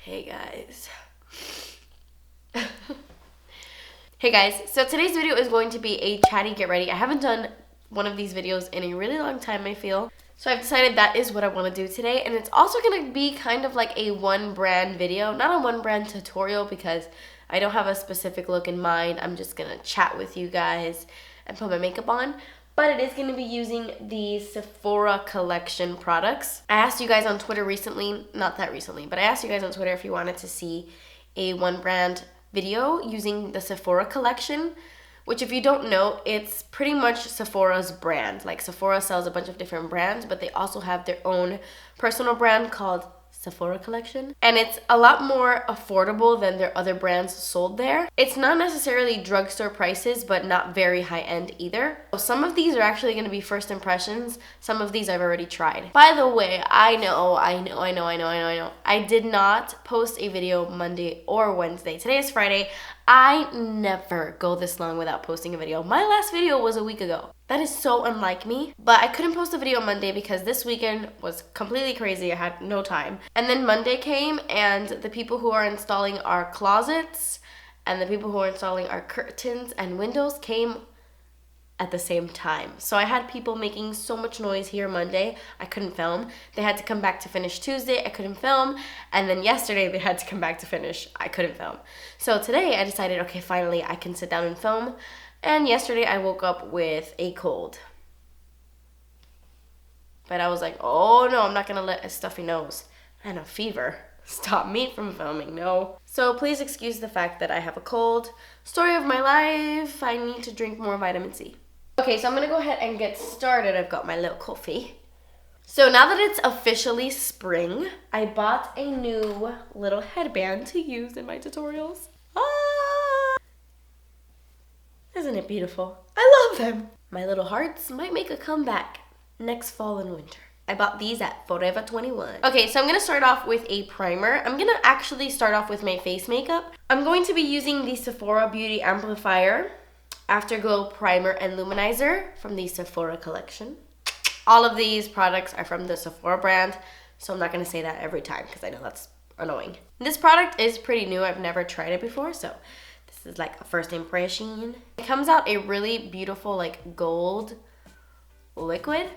Hey guys. Hey guys, so today's video is going to be a chatty get ready. I haven't done one of these videos in a really long time, I feel. So I've decided that is what I want to do today, and it's also going to be kind of like a one brand video, not a one brand tutorial because I don't have a specific look in mind. I'm just going to chat with you guys and put my makeup on. But it is going to be using the Sephora collection products. I asked you guys on Twitter recently, not that recently, but I asked you guys on Twitter if you wanted to see a one brand video using the Sephora collection, which if you don't know, it's pretty much Sephora's brand. Like Sephora sells a bunch of different brands, but they also have their own personal brand called Sephora collection, and it's a lot more affordable than their other brands sold there. It's not necessarily drugstore prices, but not very high end either. So some of these are actually going to be first impressions. Some of these I've already tried. By the way, I know. I did not post a video Monday or Wednesday. Today is Friday. I never go this long without posting a video. My last video was a week ago. That is so unlike me. But I couldn't post a video Monday because this weekend was completely crazy. I had no time. And then Monday came and the people who are installing our closets and the people who are installing our curtains and windows came at the same time. So I had people making so much noise here Monday, I couldn't film. They had to come back to finish Tuesday, I couldn't film. And then yesterday they had to come back to finish, I couldn't film. So today I decided, okay, finally I can sit down and film. And yesterday I woke up with a cold. But I was like, oh no, I'm not gonna let a stuffy nose and a fever stop me from filming, no. So please excuse the fact that I have a cold. Story of my life, I need to drink more vitamin C. Okay, so I'm gonna go ahead and get started. I've got my little coffee. So now that it's officially spring, I bought a new little headband to use in my tutorials. Ah! Isn't it beautiful? I love them. My little hearts might make a comeback next fall and winter. I bought these at Forever 21. Okay, so I'm gonna start off with a primer. I'm gonna actually start off with my face makeup. I'm going to be using the Sephora Beauty Amplifier, Afterglow Primer and Luminizer from the Sephora collection. All of these products are from the Sephora brand, so I'm not gonna say that every time because I know that's annoying. This product is pretty new. I've never tried it before, so this is like a first impression. It comes out a really beautiful like gold liquid.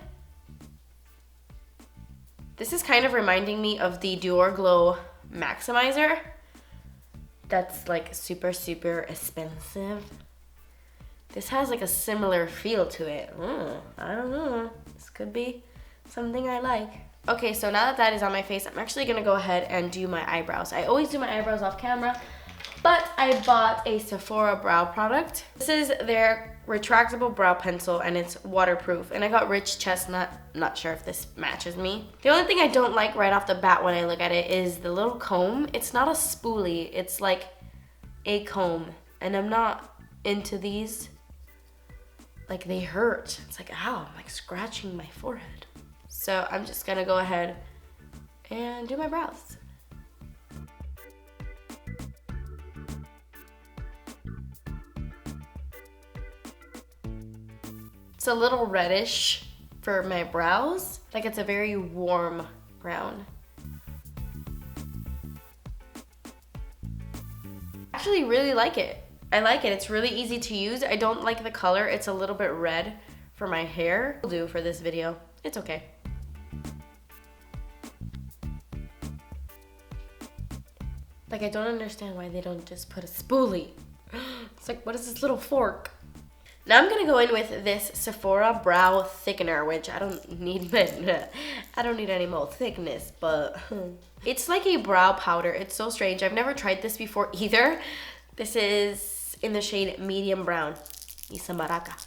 This is kind of reminding me of the Dior Glow Maximizer. That's like super expensive. This has like a similar feel to it. I don't know. This could be something I like. Okay, so now that that is on my face, I'm actually gonna go ahead and do my eyebrows. I always do my eyebrows off camera, but I bought a Sephora brow product. This is their retractable brow pencil and it's waterproof. And I got Rich Chestnut. Not sure if this matches me. The only thing I don't like right off the bat when I look at it is the little comb. It's not a spoolie, it's like a comb. And I'm not into these. Like they hurt. It's like, ow, I'm like scratching my forehead. So I'm just gonna go ahead and do my brows. It's a little reddish for my brows. Like it's a very warm brown. I actually really like it. I like it. It's really easy to use. I don't like the color. It's a little bit red for my hair. Will do for this video. It's okay. Like I don't understand why they don't just put a spoolie. It's like, what is this little fork? Now I'm gonna go in with this Sephora Brow Thickener, which I don't need, I don't need any more thickness, but it's like a brow powder. It's so strange. I've never tried this before either. This is in the shade medium brown. Isa Maraca.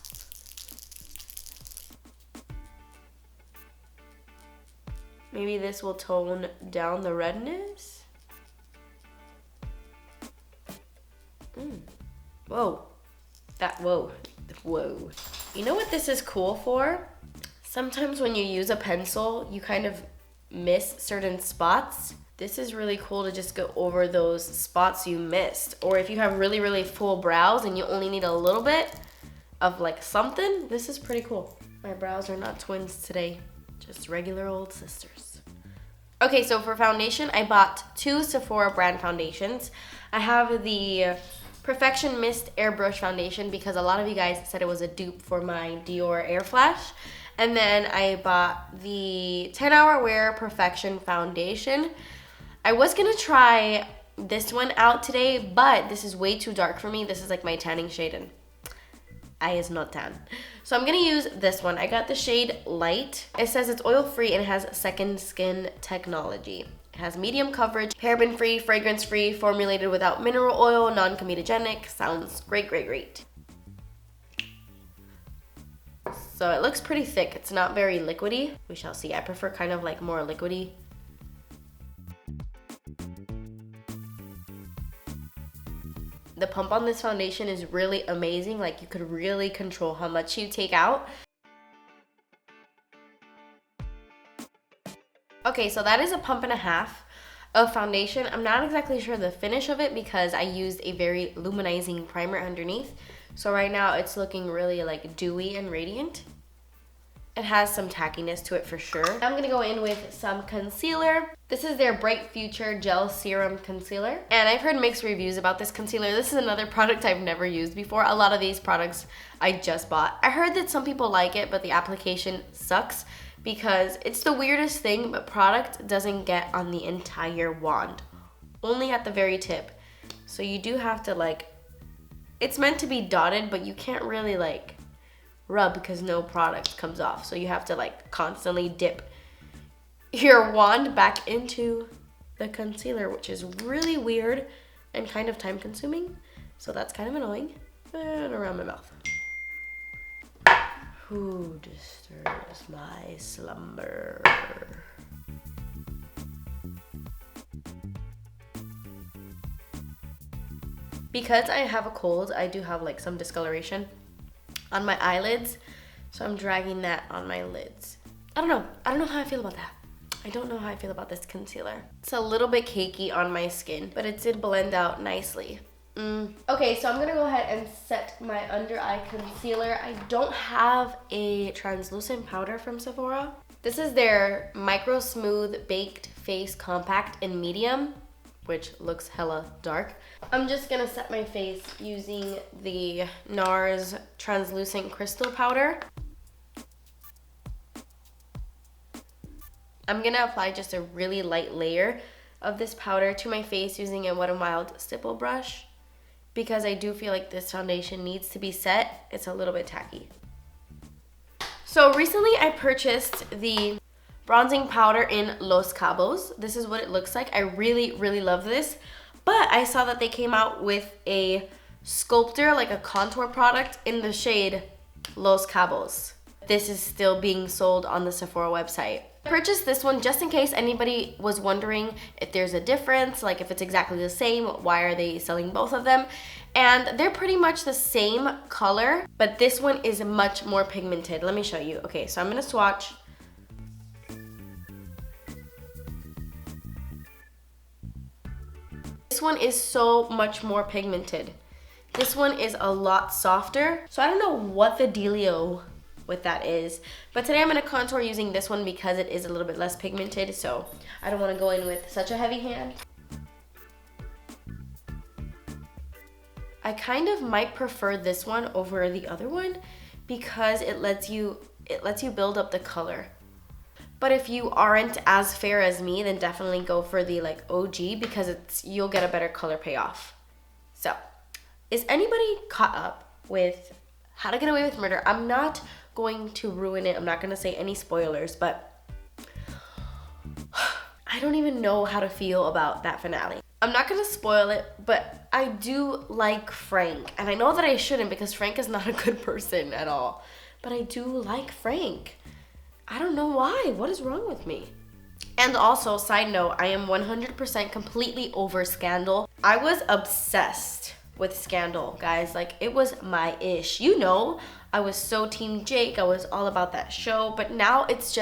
Maybe this will tone down the redness. Whoa. Whoa. You know what this is cool for? Sometimes when you use a pencil, you kind of miss certain spots. This is really cool to just go over those spots you missed. Or if you have really full brows and you only need a little bit of like something, this is pretty cool. My brows are not twins today, just regular old sisters. Okay, so for foundation, I bought 2 Sephora brand foundations. I have the Perfection Mist Airbrush Foundation because a lot of you guys said it was a dupe for my Dior Air Flash. And then I bought the 10 Hour Wear Perfection Foundation. I was gonna try this one out today, but this is way too dark for me. This is like my tanning shade and I is not tan. So I'm gonna use this one. I got the shade Light. It says it's oil free and it has second skin technology. It has medium coverage, paraben free, fragrance free, formulated without mineral oil, non-comedogenic. Sounds great, great, great. So it looks pretty thick. It's not very liquidy. We shall see. I prefer kind of like more liquidy. The pump on this foundation is really amazing. Like you could really control how much you take out. Okay, so that is a pump and a half of foundation. I'm not exactly sure the finish of it because I used a very luminizing primer underneath. So right now it's looking really like dewy and radiant. It has some tackiness to it for sure. I'm gonna go in with some concealer. This is their Bright Future Gel Serum Concealer. And I've heard mixed reviews about this concealer. This is another product I've never used before. A lot of these products I just bought. I heard that some people like it, but the application sucks because it's the weirdest thing, but product doesn't get on the entire wand, only at the very tip. So you do have to like, it's meant to be dotted, but you can't really like rub because no product comes off. So you have to like constantly dip your wand back into the concealer, which is really weird and kind of time consuming. So that's kind of annoying. And around my mouth. Who disturbs my slumber? Because I have a cold, I do have like some discoloration on my eyelids, so I'm dragging that on my lids. I don't know how I feel about that. I don't know how I feel about this concealer. It's a little bit cakey on my skin, but it did blend out nicely. Okay, so I'm gonna go ahead and set my under eye concealer. I don't have a translucent powder from Sephora. This is their Microsmooth Baked Face Compact in medium, which looks hella dark. I'm just gonna set my face using the Nars Translucent Crystal Powder. I'm gonna apply just a really light layer of this powder to my face using a Wet n Wild stipple brush because I do feel like this foundation needs to be set. It's a little bit tacky. So recently I purchased the bronzing powder in Los Cabos. This is what it looks like. I really, really love this. But I saw that they came out with a sculptor, like a contour product in the shade Los Cabos. This is still being sold on the Sephora website. I purchased this one just in case anybody was wondering if there's a difference, like if it's exactly the same, why are they selling both of them? And they're pretty much the same color, but this one is much more pigmented. Let me show you. Okay, so I'm gonna swatch. This one is so much more pigmented. This one is a lot softer. So I don't know what the dealio with that is, but today I'm gonna contour using this one because it is a little bit less pigmented, so I don't wanna go in with such a heavy hand. I kind of might prefer this one over the other one because it lets you build up the color. But if you aren't as fair as me, then definitely go for the like OG because you'll get a better color payoff. So, is anybody caught up with How to Get Away with Murder? I'm not going to ruin it. I'm not going to say any spoilers, but I don't even know how to feel about that finale. I'm not going to spoil it, but I do like Frank. And I know that I shouldn't because Frank is not a good person at all. But I do like Frank. I don't know why. What is wrong with me? And also, side note, I am 100% completely over Scandal. I was obsessed with Scandal, guys. Like, it was my ish. You know, I was so Team Jake. I was all about that show. But now it's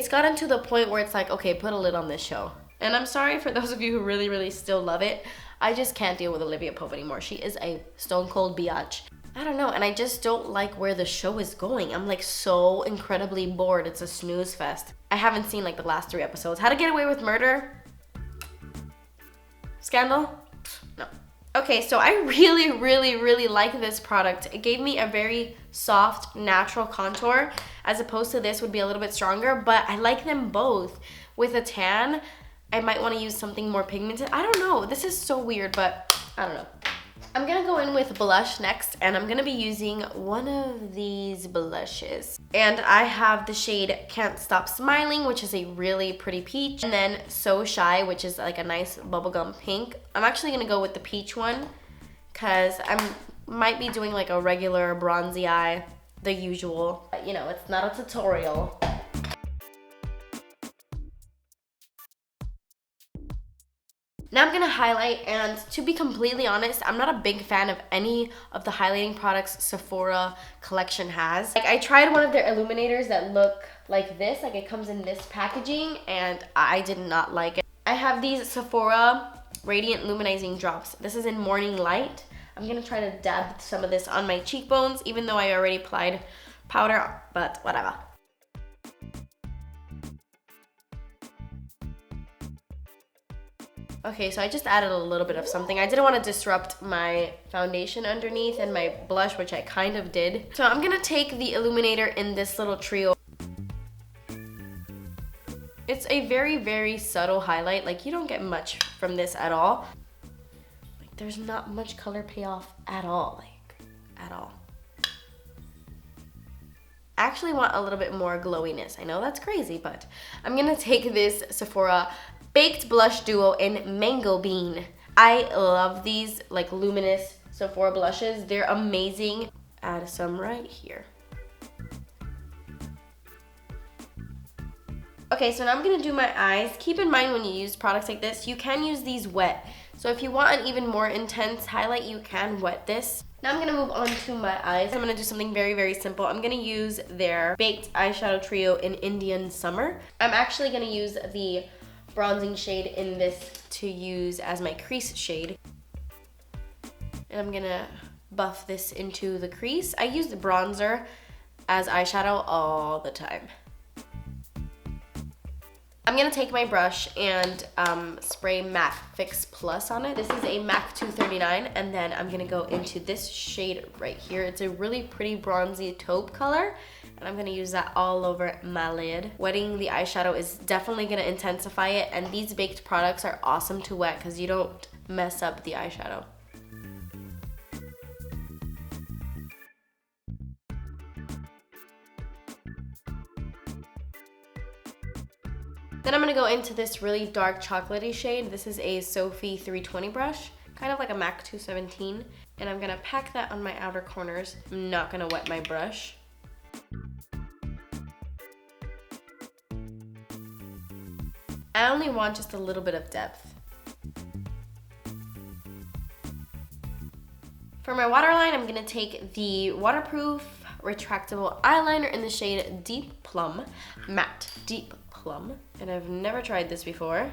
gotten to the point where it's like, okay, put a lid on this show. And I'm sorry for those of you who really, really still love it. I just can't deal with Olivia Pope anymore. She is a stone cold biatch. I don't know, and I just don't like where the show is going. I'm like so incredibly bored. It's a snooze fest. I haven't seen like the last 3 episodes. How to Get Away with Murder? Scandal? No. Okay, so I really like this product. It gave me a very soft, natural contour, as opposed to this would be a little bit stronger, but I like them both. With a tan, I might want to use something more pigmented. I don't know. This is so weird, but I don't know. I'm gonna go in with blush next, and I'm gonna be using one of these blushes. And I have the shade Can't Stop Smiling, which is a really pretty peach. And then So Shy, which is like a nice bubblegum pink. I'm actually gonna go with the peach one, because I might be doing like a regular bronzy eye, the usual. But, you know, it's not a tutorial. Now I'm gonna highlight, and to be completely honest, I'm not a big fan of any of the highlighting products Sephora collection has. Like, I tried one of their illuminators that look like this, like it comes in this packaging, and I did not like it. I have these Sephora Radiant Luminizing Drops. This is in Morning Light. I'm gonna try to dab some of this on my cheekbones, even though I already applied powder, but whatever. Okay, so I just added a little bit of something. I didn't want to disrupt my foundation underneath and my blush, which I kind of did. So I'm gonna take the illuminator in this little trio. It's a very subtle highlight. Like, you don't get much from this at all. Like, there's not much color payoff at all, like, at all. I actually want a little bit more glowiness. I know that's crazy, but I'm gonna take this Sephora Baked Blush Duo in Mangobean. I love these like luminous Sephora blushes. They're amazing. Add some right here. Okay, so now I'm gonna do my eyes. Keep in mind when you use products like this, you can use these wet. So if you want an even more intense highlight, you can wet this. Now I'm gonna move on to my eyes. I'm gonna do something very simple. I'm gonna use their Baked Eyeshadow Trio in Indian Summer. I'm actually gonna use the bronzing shade in this to use as my crease shade. And I'm gonna buff this into the crease. I use the bronzer as eyeshadow all the time. I'm gonna take my brush and spray MAC Fix Plus on it. This is a MAC 239, and then I'm gonna go into this shade right here. It's a really pretty bronzy taupe color, and I'm gonna use that all over my lid. Wetting the eyeshadow is definitely gonna intensify it, and these baked products are awesome to wet because you don't mess up the eyeshadow. Then I'm gonna go into this really dark chocolatey shade. This is a Sophie 320 brush, kind of like a MAC 217. And I'm gonna pack that on my outer corners. I'm not gonna wet my brush. I only want just a little bit of depth. For my waterline, I'm gonna take the waterproof retractable eyeliner in the shade Deep Plum, Matte Deep Plum. And I've never tried this before.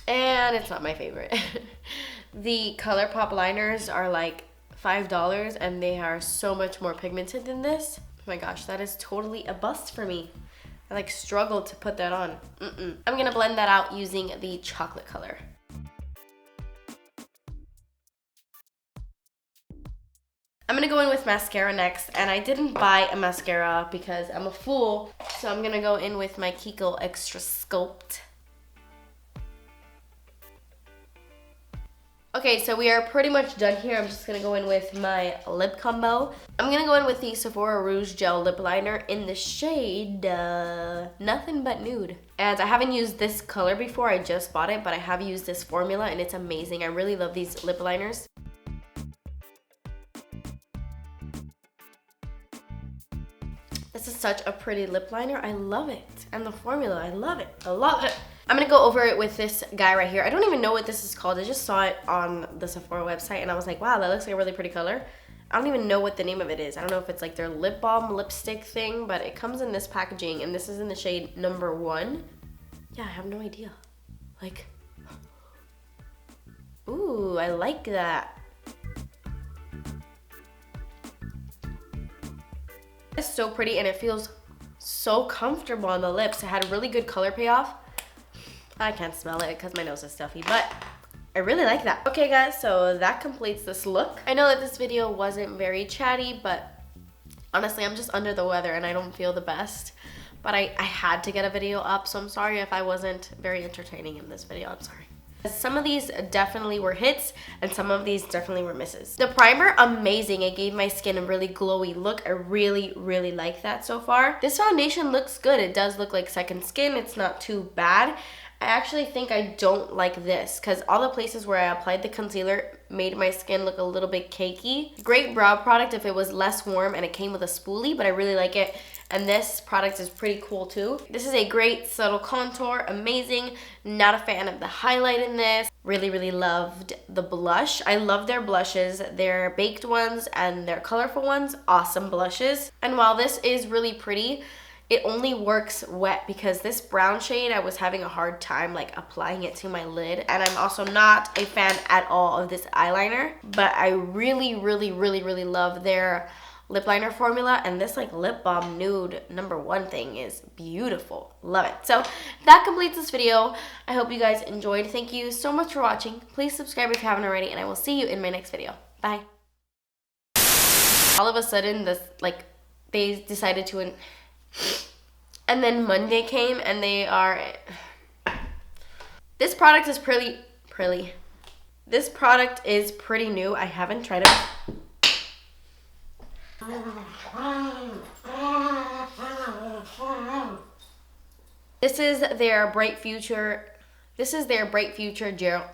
And it's not my favorite. The ColourPop liners are like $5 and they are so much more pigmented than this. Oh my gosh, that is totally a bust for me. I like struggled to put that on. I'm gonna blend that out using the chocolate color. I'm gonna go in with mascara next, and I didn't buy a mascara because I'm a fool, so I'm gonna go in with my Kiko Extra Sculpt. Okay, so we are pretty much done here. I'm just gonna go in with my lip combo. I'm gonna go in with the Sephora Rouge Gel Lip Liner in the shade Nothing But Nude. And I haven't used this color before, I just bought it, but I have used this formula and it's amazing. I really love these lip liners. This is such a pretty lip liner. I love it. And the formula, I love it. I love it. I'm gonna go over it with this guy right here. I don't even know what this is called. I just saw it on the Sephora website and I was like, wow, that looks like a really pretty color. I don't even know what the name of it is. I don't know if it's like their lip balm lipstick thing, but it comes in this packaging and this is in the shade number 1. Yeah, I have no idea. Like, ooh, I like that. It's so pretty and it feels so comfortable on the lips. It had a really good color payoff. I can't smell it because my nose is stuffy, but I really like that. Okay guys, so that completes this look. I know that this video wasn't very chatty, but honestly, I'm just under the weather and I don't feel the best. But I had to get a video up, so I'm sorry if I wasn't very entertaining in this video. I'm sorry. Some of these definitely were hits and some of these definitely were misses. The primer, amazing. It gave my skin a really glowy look. I really, really like that so far. This foundation looks good. It does look like second skin. It's not too bad. I actually think I don't like this because all the places where I applied the concealer made my skin look a little bit cakey. Great brow product if it was less warm and it came with a spoolie, but I really like it. And this product is pretty cool too. This is a great subtle contour, amazing. Not a fan of the highlight in this. Really, really loved the blush. I love their blushes, their baked ones and their colorful ones. Awesome blushes. And while this is really pretty, it only works wet because this brown shade, I was having a hard time like applying it to my lid. And I'm also not a fan at all of this eyeliner, but I really, really, really, really love their lip liner formula, and this like lip balm nude #1 thing is beautiful. Love it. So that completes this video. I hope you guys enjoyed. Thank you so much for watching. Please subscribe if you haven't already, and I will see you in my next video. Bye. All of a sudden, this like they decided to, and then Monday came, and they are. This product is pretty. This product is pretty new. I haven't tried it. This is their Bright Future. This is their Bright Future gel.